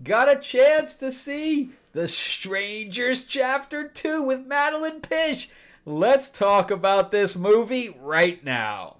got a chance to see The Strangers Chapter 2 with Madelaine Petsch. Let's talk about this movie right now.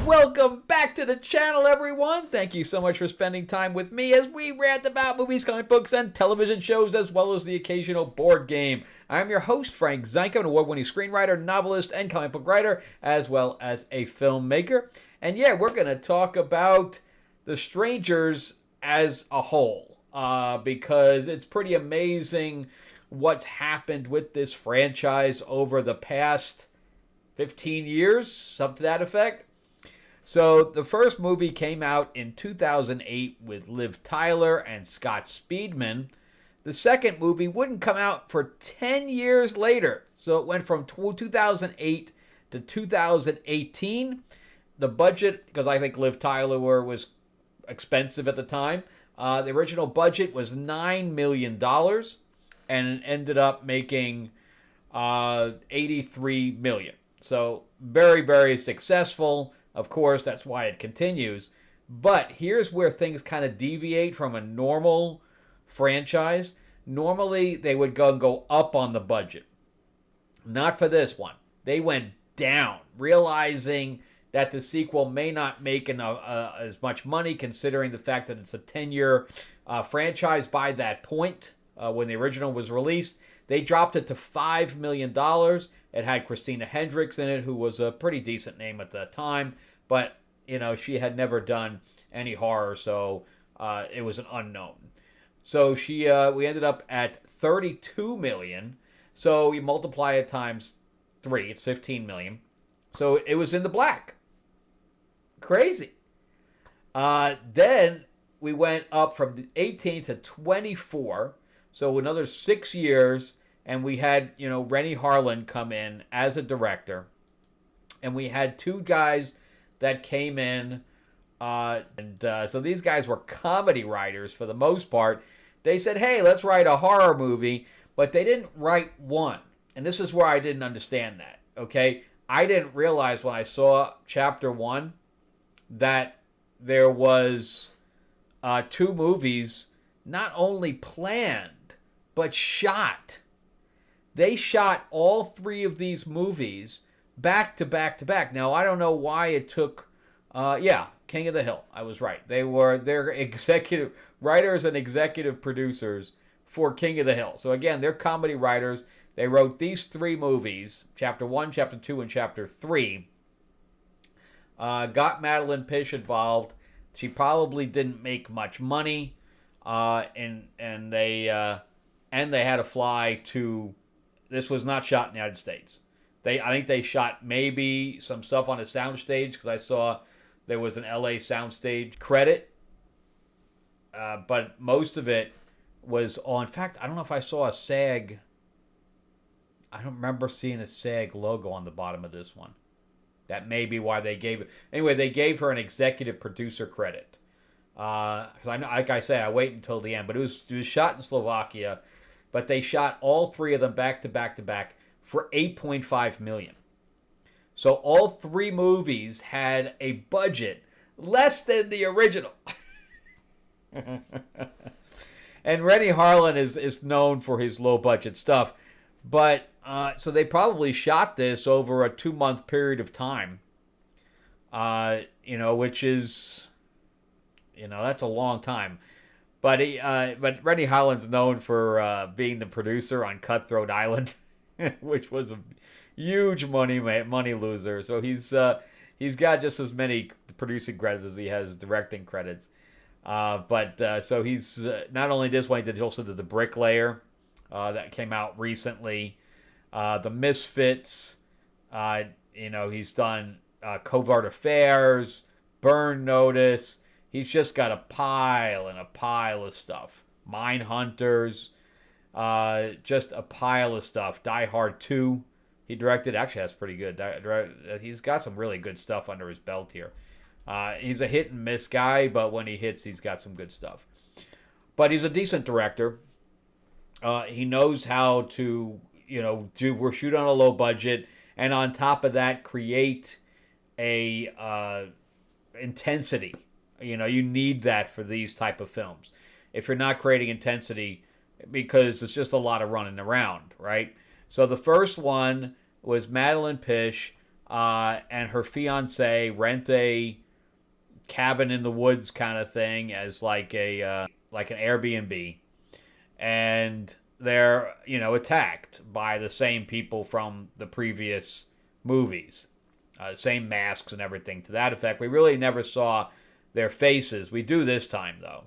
Welcome back to the channel, everyone. Thank you so much for spending time with me as we rant about movies, comic books, and television shows, as well as the occasional board game. I'm your host, Frank Zanko, an award-winning screenwriter, novelist, and comic book writer, as well as a filmmaker. And yeah, we're going to talk about The Strangers as a whole, because it's pretty amazing what's happened with this franchise over the past 15 years, something to that effect. So the first movie came out in 2008 with Liv Tyler and Scott Speedman. The second movie wouldn't come out for 10 years later. So it went from 2008 to 2018. The budget, because I think Liv Tyler was expensive at the time, the original budget was $9 million and it ended up making $83 million. So very, very successful. Of course, that's why it continues. But here's where things kind of deviate from a normal franchise. Normally, they would go up on the budget. Not for this one. They went down, realizing that the sequel may not make as much money, considering the fact that it's a 10-year franchise by that point when the original was released. They dropped it to $5 million. It had Christina Hendricks in it, who was a pretty decent name at the time. But, she had never done any horror, so it was an unknown. So we ended up at $32 million. So you multiply it times 3, it's $15 million. So it was in the black. Crazy. Then we went up from 18 to 24. So another 6 years. And we had, Rennie Harlan come in as a director. And we had two guys that came in. So these guys were comedy writers for the most part. They said, hey, let's write a horror movie. But they didn't write one. And this is where I didn't understand that. Okay? I didn't realize when I saw Chapter 1 that there was 2 movies not only planned, but shot. They shot all 3 of these movies back to back to back. Now, I don't know why it took, King of the Hill. I was right. They're executive writers and executive producers for King of the Hill. So again, they're comedy writers. They wrote these 3 movies, Chapter 1, Chapter 2, and Chapter 3. Got Madelaine Petsch involved. She probably didn't make much money, and they had to fly to. This was not shot in the United States. I think they shot maybe some stuff on a soundstage, because I saw there was an LA soundstage credit. But most of it was on. In fact, I don't know if I saw a SAG. I don't remember seeing a SAG logo on the bottom of this one. That may be why they gave it. Anyway, they gave her an executive producer credit. Because I know, like I say, I wait until the end. But it was shot in Slovakia. But they shot all 3 of them back to back to back for $8.5 million. So all 3 movies had a budget less than the original. And Rennie Harlan is known for his low budget stuff. But so they probably shot this over a 2-month period of time. Which is, that's a long time. But Rennie Harlan's known for being the producer on Cutthroat Island, which was a huge money loser. So he's got just as many producing credits as he has directing credits. So he's not only this one, he also did The Bricklayer that came out recently, The Misfits. He's done Covert Affairs, Burn Notice. He's just got a pile and a pile of stuff. Mindhunters, just a pile of stuff. Die Hard 2, he directed. Actually, that's pretty good. He's got some really good stuff under his belt here. He's a hit and miss guy, but when he hits, he's got some good stuff. But he's a decent director. He knows how to, shoot on a low budget and on top of that, create a intensity. You know, you need that for these type of films. If you're not creating intensity, because it's just a lot of running around, right? So the first one was Madelaine Petsch and her fiance rent a cabin in the woods kind of thing as like an Airbnb, and they're attacked by the same people from the previous movies, same masks and everything to that effect. We really never saw their faces. We do this time though.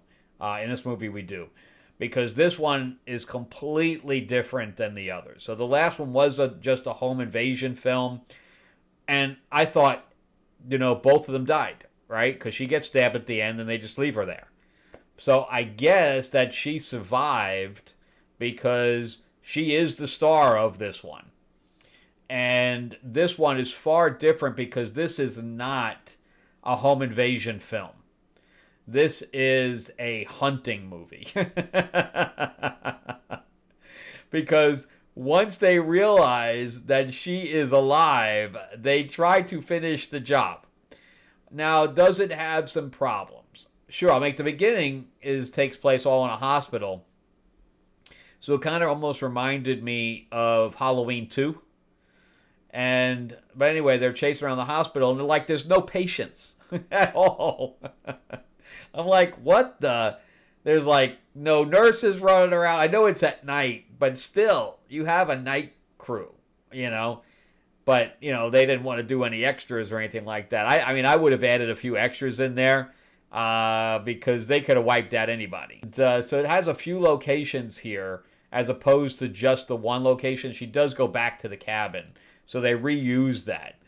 In this movie we do, because this one is completely different than the others. So the last one was just a home invasion film, and I thought, both of them died, right? Because she gets stabbed at the end and they just leave her there. So I guess that she survived because she is the star of this one. And this one is far different because this is not a home invasion film. This is a hunting movie. Because once they realize that she is alive, they try to finish the job. Now, does it have some problems? Sure, I'll make the beginning takes place all in a hospital. So it kind of almost reminded me of Halloween 2. But anyway, they're chasing around the hospital and they're like, there's no patients at all. I'm like, what the? There's like no nurses running around. I know it's at night, but still, you have a night crew, But, they didn't want to do any extras or anything like that. I mean, I would have added a few extras in there because they could have wiped out anybody. So it has a few locations here as opposed to just the one location. She does go back to the cabin, so they reuse that.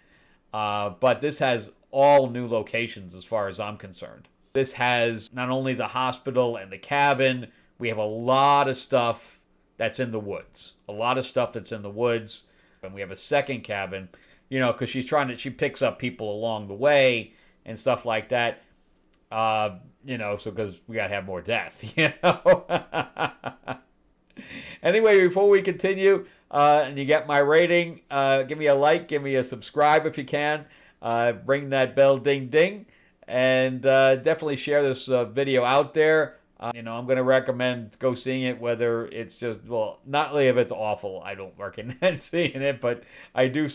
But this has all new locations as far as I'm concerned. This has not only the hospital and the cabin, we have a lot of stuff that's in the woods. And we have a second cabin, because she picks up people along the way and stuff like that. So because we got to have more death, Anyway, before we continue, and you get my rating, give me a like, give me a subscribe if you can. Ring that bell, ding, ding. And definitely share this video out there. I'm going to recommend go seeing it, whether it's just, not really if it's awful. I don't recommend seeing it, but I do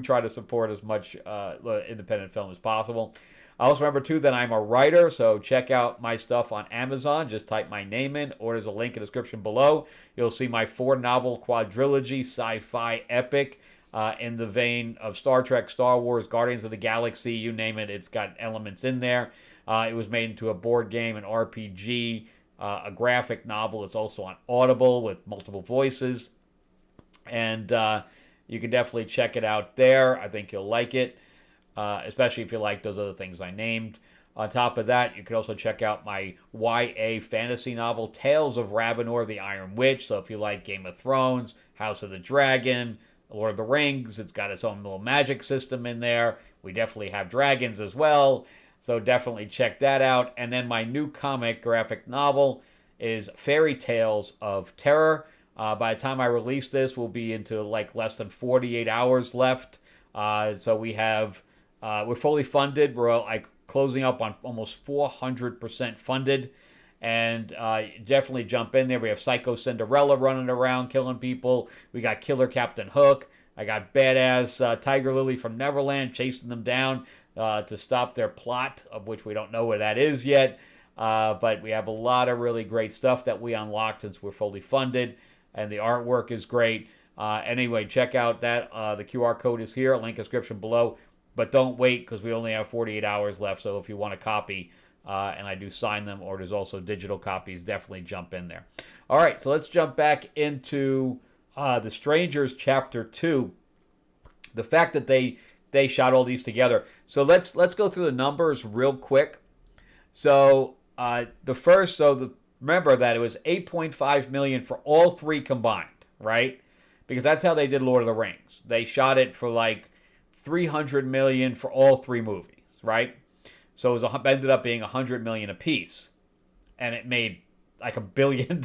try to support as much independent film as possible. Also remember, too, that I'm a writer, so check out my stuff on Amazon. Just type my name in, or there's a link in the description below. You'll see my 4-novel quadrilogy sci-fi epic. In the vein of Star Trek, Star Wars, Guardians of the Galaxy, you name it, it's got elements in there. It was made into a board game, an RPG, a graphic novel. It's also on Audible with multiple voices. And you can definitely check it out there. I think you'll like it, especially if you like those other things I named. On top of that, you can also check out my YA fantasy novel, Tales of Ravenor the Iron Witch. So if you like Game of Thrones, House of the Dragon, Lord of the Rings, it's got its own little magic system in there. We definitely have dragons as well, so definitely check that out. And then my new comic graphic novel is Fairy Tales of Terror. By the time I release this, we'll be into like less than 48 hours left. So we're fully funded. We're like closing up on almost 400% funded. And definitely jump in there. We have Psycho Cinderella running around killing people. We got Killer Captain Hook. I got badass Tiger Lily from Neverland chasing them down to stop their plot, of which we don't know what that is yet. But we have a lot of really great stuff that we unlocked since we're fully funded. And the artwork is great. Anyway, check out that. The QR code is here. Link in the description below. But don't wait, because we only have 48 hours left. So if you want a copy, and I do sign them, or there's also digital copies, definitely jump in there. All right, so let's jump back into The Strangers Chapter 2. The fact that they shot all these together. So let's go through the numbers real quick. So remember that it was $8.5 million for all three combined, right? Because that's how they did Lord of the Rings. They shot it for like $300 million for all three movies, right? So it ended up being $100 million a piece, and it made like $1 billion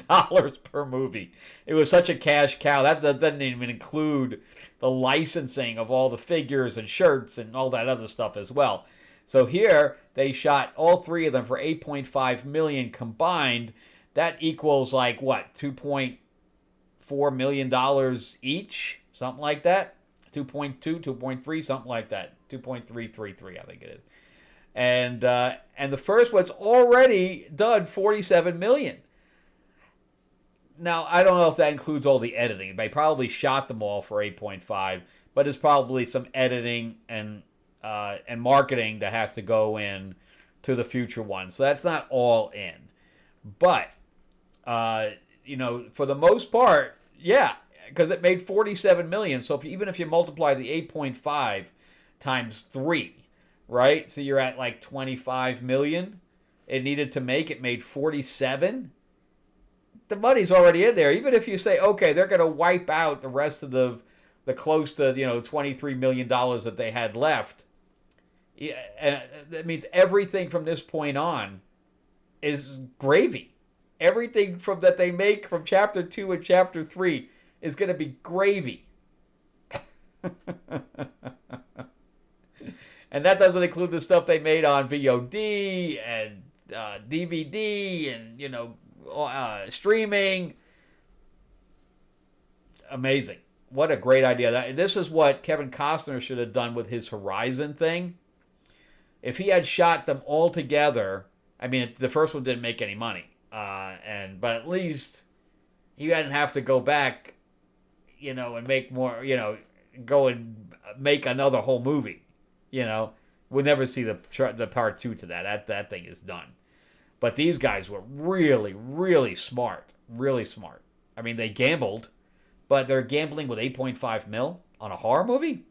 per movie. It was such a cash cow. That doesn't even include the licensing of all the figures and shirts and all that other stuff as well. So here they shot all three of them for $8.5 million combined. That equals like what, $2.4 million each, something like that. 2.2, 2.3, something like that. 2.333, I think it is. And the first one's already done $47 million. Now, I don't know if that includes all the editing. They probably shot them all for 8.5, but there's probably some editing and marketing that has to go in to the future one. So that's not all in. But, for the most part, yeah, because it made $47 million. So even if you multiply the 8.5 times 3, right? So you're at like $25 million. It needed to make. It made 47. The money's already in there. Even if you say, okay, they're going to wipe out the rest of the close to $23 million that they had left. Yeah, that means everything from this point on is gravy. Everything that they make from Chapter 2 and Chapter 3 is going to be gravy. And that doesn't include the stuff they made on VOD and DVD and, streaming. Amazing. What a great idea. This is what Kevin Costner should have done with his Horizon thing. If he had shot them all together, I mean, the first one didn't make any money. But at least he didn't have to go back, and make more, go and make another whole movie. We'll never see the part 2 to that. That thing is done. But these guys were really, really smart. Really smart. I mean, they gambled, but they're gambling with 8.5 mil on a horror movie.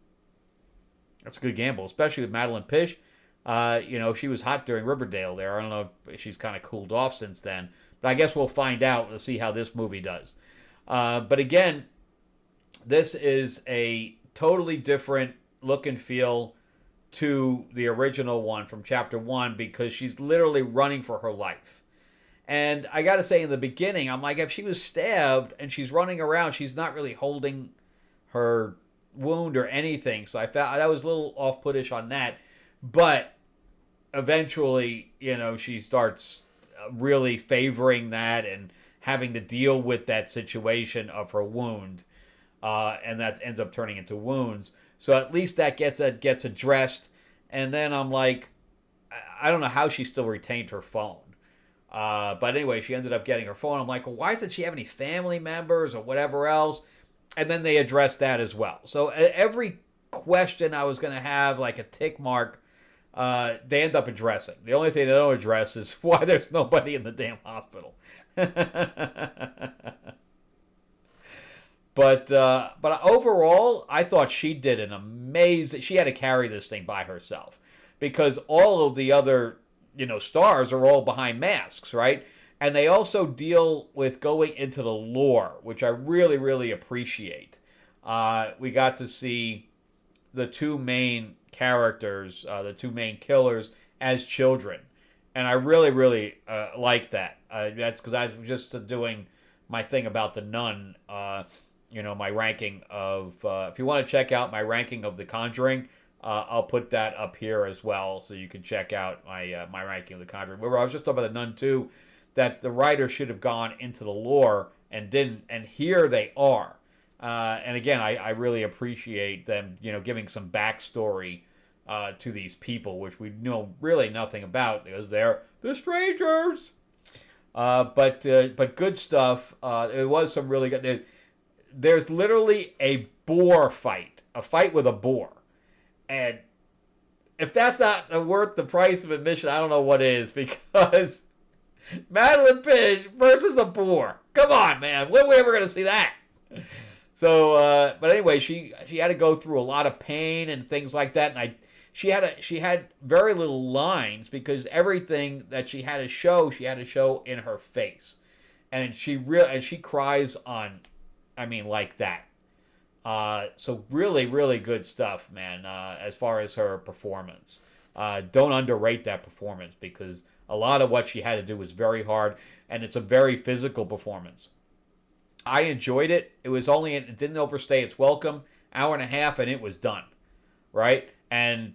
That's a good gamble, especially with Madelaine Petsch. She was hot during Riverdale there. I don't know if she's kind of cooled off since then. But I guess we'll find out. We'll see how this movie does. But again, this is a totally different look and feel to the original one from Chapter 1 because she's literally running for her life. And I got to say, in the beginning, I'm like, if she was stabbed and she's running around, she's not really holding her wound or anything. So I felt that was a little off-puttish on that. But eventually, she starts really favoring that and having to deal with that situation of her wound. And that ends up turning into wounds. So at least that gets addressed. And then I'm like, I don't know how she still retained her phone. But anyway, she ended up getting her phone. I'm like, well, why doesn't she have any family members or whatever else? And then they addressed that as well. So every question I was going to have, like a tick mark, they end up addressing. The only thing they don't address is why there's nobody in the damn hospital. But overall, I thought she did an amazing... She had to carry this thing by herself. Because all of the other, stars are all behind masks, right? And they also deal with going into the lore, which I really, really appreciate. We got to see the two main characters, the two main killers, as children. And I really, really like that. That's because I was just doing my thing about the Nun... my ranking of, if you want to check out my ranking of The Conjuring, I'll put that up here as well, so you can check out my ranking of The Conjuring. Remember, I was just talking about The Nun 2, that the writer should have gone into the lore and didn't, and here they are. And again, I really appreciate them, giving some backstory to these people, which we know really nothing about, because they're the strangers. But good stuff. It was some really good... There's literally a boar fight. A fight with a boar. And if that's not worth the price of admission, I don't know what is. Because Madelaine Petsch versus a boar. Come on, man. When are we ever going to see that? So, but anyway, she had to go through a lot of pain and things like that. And she had very little lines because everything that she had to show in her face. And she cries on... like that. So really, really good stuff, man, as far as her performance. Don't underrate that performance because A lot of what she had to do was very hard, and it's a very physical performance. I enjoyed it. It didn't overstay its welcome. Hour and a half, and it was done, right? And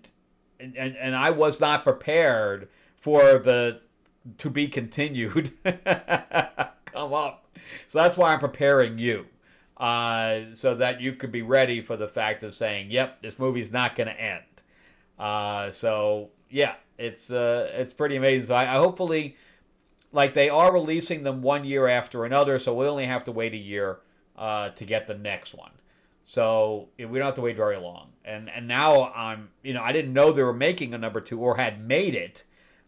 I was not prepared for the to be continued come up. So that's why I'm preparing you, so that you could be ready for the fact of saying, "Yep, this movie's not going to end." So yeah, it's pretty amazing. So I hopefully, like, they are releasing them one year after another, so we only have to wait a year to get the next one. So we don't have to wait very long. And now I didn't know they were making a number 2 or had made it,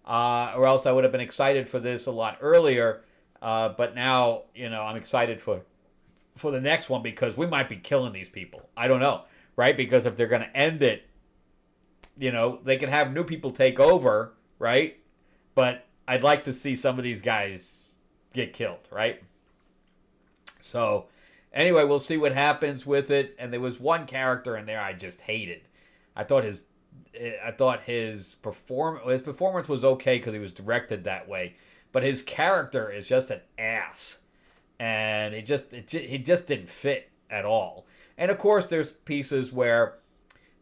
or else I would have been excited for this a lot earlier. But now, I'm excited for the next one, because we might be killing these people. I don't know, right? Because if they're going to end it, they can have new people take over, right? But I'd like to see some of these guys get killed, right? So anyway, we'll see what happens with it. And there was one character in there I just hated. I thought his performance was okay because he was directed that way, but his character is just an ass, and he just didn't fit at all. And of course, there's pieces where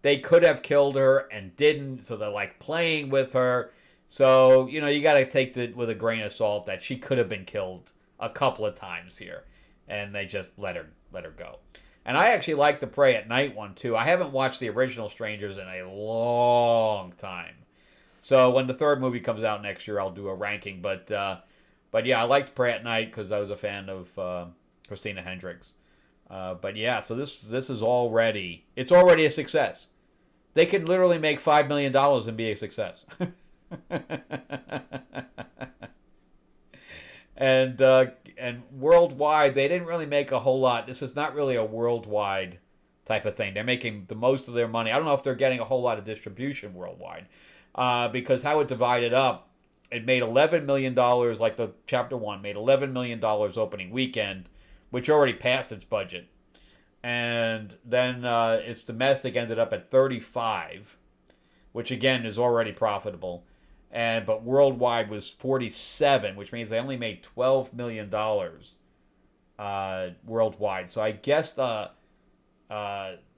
they could have killed her and didn't, so they're like playing with her. So you got to take it with a grain of salt that she could have been killed a couple of times here, and they just let her go. And I actually like the Prey at Night one too. I haven't watched the original Strangers in a long time, so when the third movie comes out next year, I'll do a ranking. But yeah, I liked Prey at Night because I was a fan of Christina Hendricks. But yeah, so this is already a success. They can literally make $5 million and be a success. And worldwide, they didn't really make a whole lot. This is not really a worldwide type of thing. They're making the most of their money. I don't know if they're getting a whole lot of distribution worldwide, because how it divided up, it made $11 million, like the Chapter 1 made $11 million opening weekend, which already passed its budget. And then its domestic ended up at 35, which again is already profitable. But worldwide was 47, which means they only made $12 million worldwide. So I guess the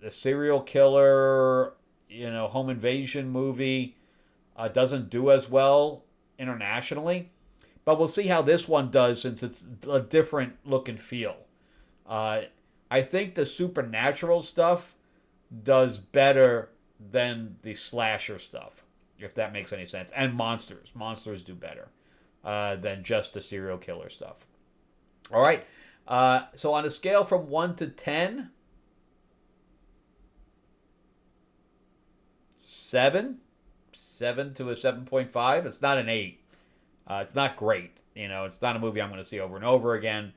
serial killer, home invasion movie doesn't do as well internationally. But we'll see how this one does, since it's a different look and feel. I think the supernatural stuff does better than the slasher stuff, if that makes any sense. And monsters. Monsters do better than just the serial killer stuff. All right. So on a scale from 1 to 10, 7 to a 7.5. It's not an 8. It's not great. It's not a movie I'm going to see over and over again.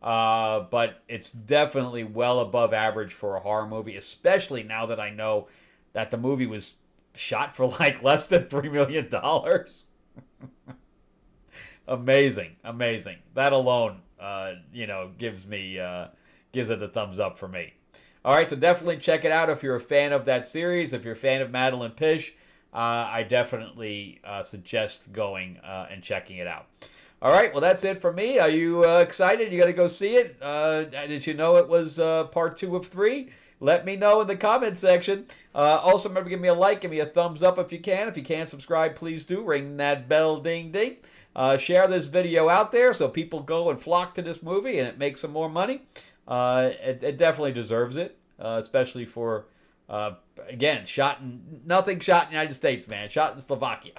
But it's definitely well above average for a horror movie, especially now that I know that the movie was shot for like less than $3 million. Amazing. That alone, gives it the thumbs up for me. All right, so definitely check it out if you're a fan of that series. If you're a fan of Madelaine Petsch, I definitely suggest going and checking it out. All right, well, that's it for me. Are you excited? You got to go see it? Did you know it was part 2 of 3? Let me know in the comment section. Also, remember, give me a like, give me a thumbs up if you can. If you can't subscribe, please do. Ring that bell, ding, ding. Share this video out there so people go and flock to this movie and it makes some more money. It definitely deserves it, especially for, again, nothing shot in the United States, man. Shot in Slovakia.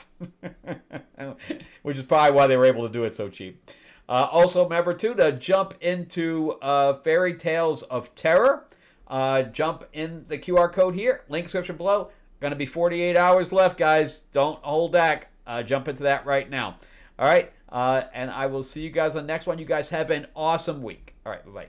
Which is probably why they were able to do it so cheap. Also, remember, too, to jump into Fairy Tales of Terror. Jump in the QR code here. Link description below. Going to be 48 hours left, guys. Don't hold back. Jump into that right now. All right. And I will see you guys on the next one. You guys have an awesome week. All right. Bye-bye.